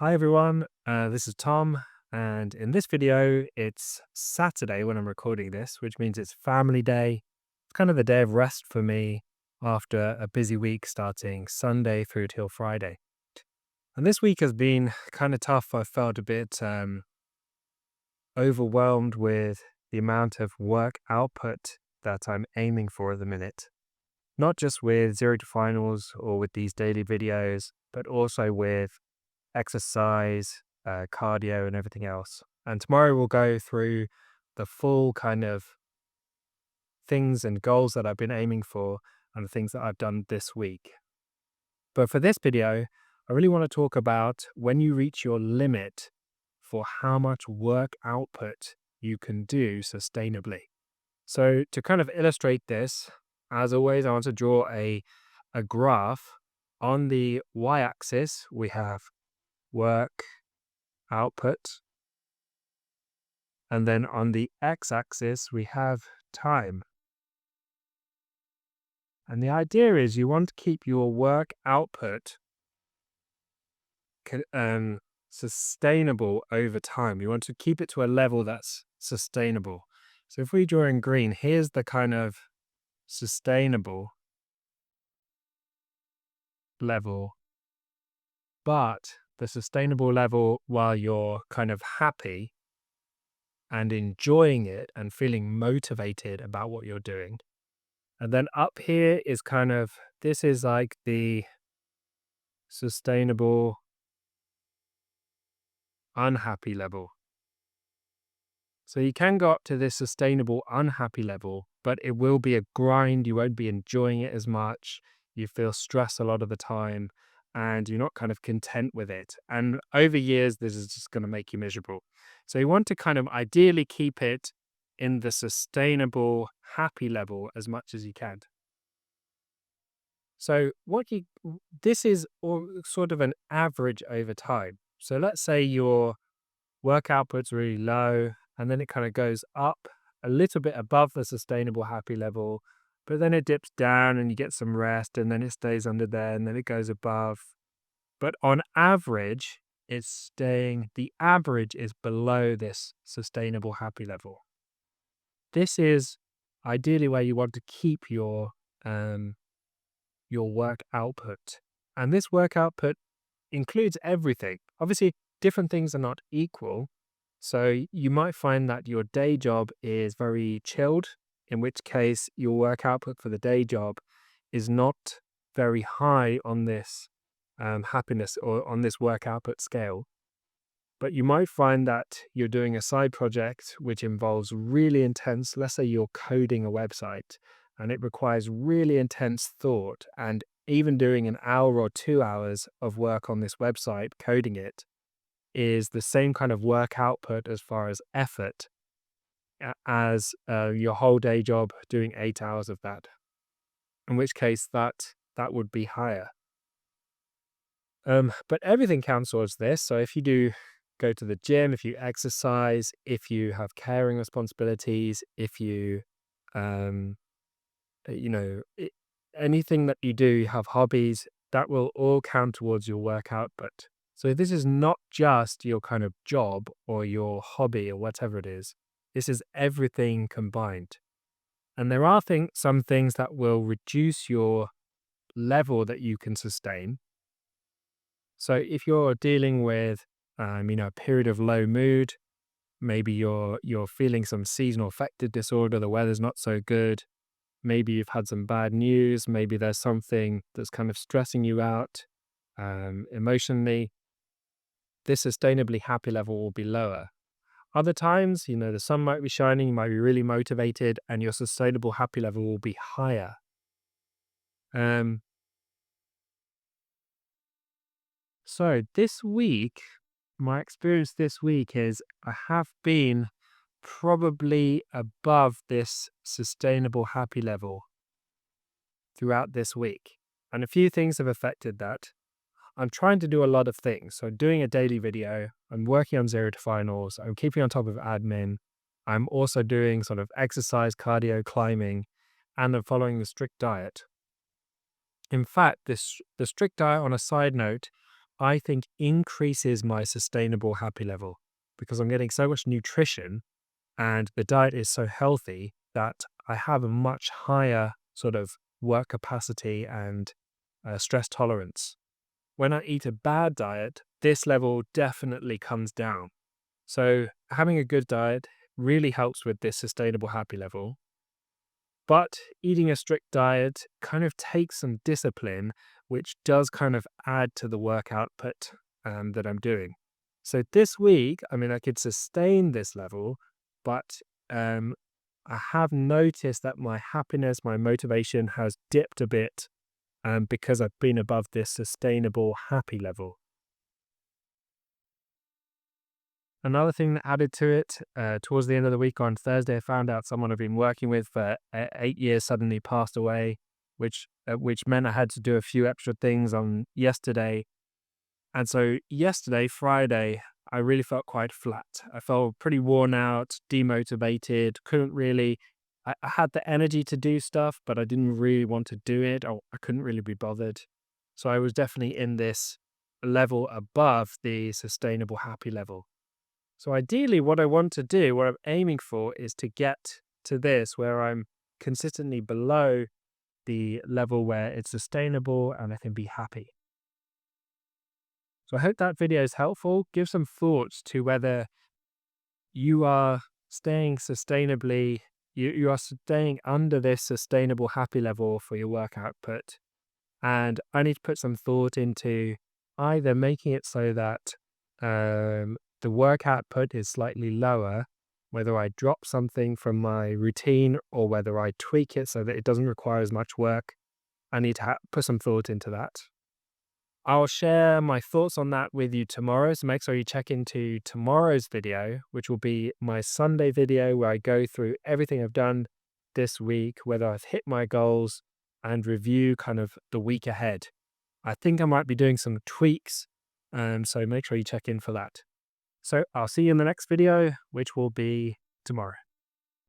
Hi everyone, this is Tom, and in this video, it's Saturday when I'm recording this, which means it's family day. It's kind of a day of rest for me after a busy week starting Sunday through till Friday. And this week has been kind of tough. I felt a bit overwhelmed with the amount of work output that I'm aiming for at the minute. Not just with Zero to Finals or with these daily videos, but also with exercise, cardio, and everything else. And tomorrow we'll go through the full kind of things and goals that I've been aiming for and the things that I've done this week. But for this video, I really want to talk about when you reach your limit for how much work output you can do sustainably. So to kind of illustrate this, as always, I want to draw a graph. On the y-axis, we have work output. And then on the x-axis, we have time. And the idea is you want to keep your work output sustainable over time. You want to keep it to a level that's sustainable. So if we draw in green, here's the kind of sustainable level. But the sustainable level while you're kind of happy and enjoying it and feeling motivated about what you're doing. And then up here is kind of, this is like the sustainable unhappy level. So you can go up to this sustainable unhappy level, but it will be a grind. You won't be enjoying it as much. You feel stress a lot of the time and you're not kind of content with it. And over years, this is just going to make you miserable. So you want to kind of ideally keep it in the sustainable happy level as much as you can. So this is sort of an average over time. So let's say your work output's really low and then it kind of goes up a little bit above the sustainable happy level, but then it dips down and you get some rest and then it stays under there and then it goes above. But on average, the average is below this sustainable happy level. This is ideally where you want to keep your work output. And this work output includes everything. Obviously, different things are not equal. So you might find that your day job is very chilled, in which case your work output for the day job is not very high on this happiness or on this work output scale. But you might find that you're doing a side project which involves really intense, let's say you're coding a website, and it requires really intense thought, and even doing an hour or 2 hours of work on this website, coding it, is the same kind of work output as far as effort as your whole day job doing 8 hours of that, in which case that would be higher. But everything counts towards this. So if you do go to the gym, if you exercise, if you have caring responsibilities, if you you know, anything that you do, you have hobbies, that will all count towards your work output. So this is not just your kind of job or your hobby or whatever it is. This is everything combined. And there are some things that will reduce your level that you can sustain. So if you're dealing with, a period of low mood, maybe you're feeling some seasonal affective disorder, the weather's not so good, maybe you've had some bad news, maybe there's something that's kind of stressing you out emotionally, this sustainably happy level will be lower. Other times, the sun might be shining, you might be really motivated, and your sustainable happy level will be higher. So this week, my experience this week is I have been probably above this sustainable happy level throughout this week. And a few things have affected that. I'm trying to do a lot of things. So doing a daily video, I'm working on Zero to Finals, I'm keeping on top of admin. I'm also doing sort of exercise, cardio, climbing, and I'm following the strict diet. In fact, the strict diet, on a side note, I think increases my sustainable happy level because I'm getting so much nutrition and the diet is so healthy that I have a much higher sort of work capacity and stress tolerance. When I eat a bad diet, this level definitely comes down. So, having a good diet really helps with this sustainable happy level. But eating a strict diet kind of takes some discipline, which does kind of add to the work output that I'm doing. So this week, I mean, I could sustain this level, but um, I have noticed that my happiness, my motivation has dipped a bit because I've been above this sustainable happy level. Another thing that added to it, towards the end of the week on Thursday, I found out someone I've been working with for 8 years suddenly passed away, which meant I had to do a few extra things on yesterday. And so yesterday, Friday, I really felt quite flat. I felt pretty worn out, demotivated, couldn't really. I had the energy to do stuff, but I didn't really want to do it, or I couldn't really be bothered. So I was definitely in this level above the sustainable happy level. So ideally, what I want to do, what I'm aiming for, is to get to this where I'm consistently below the level where it's sustainable and I can be happy. So I hope that video is helpful. Give some thoughts to whether you are staying sustainably, you are staying under this sustainable happy level for your work output. And I need to put some thought into either making it so that the work output is slightly lower, whether I drop something from my routine or whether I tweak it so that it doesn't require as much work. I need to put some thought into that. I'll share my thoughts on that with you tomorrow. So make sure you check into tomorrow's video, which will be my Sunday video where I go through everything I've done this week, whether I've hit my goals and review kind of the week ahead. I think I might be doing some tweaks. So make sure you check in for that. So I'll see you in the next video, which will be tomorrow.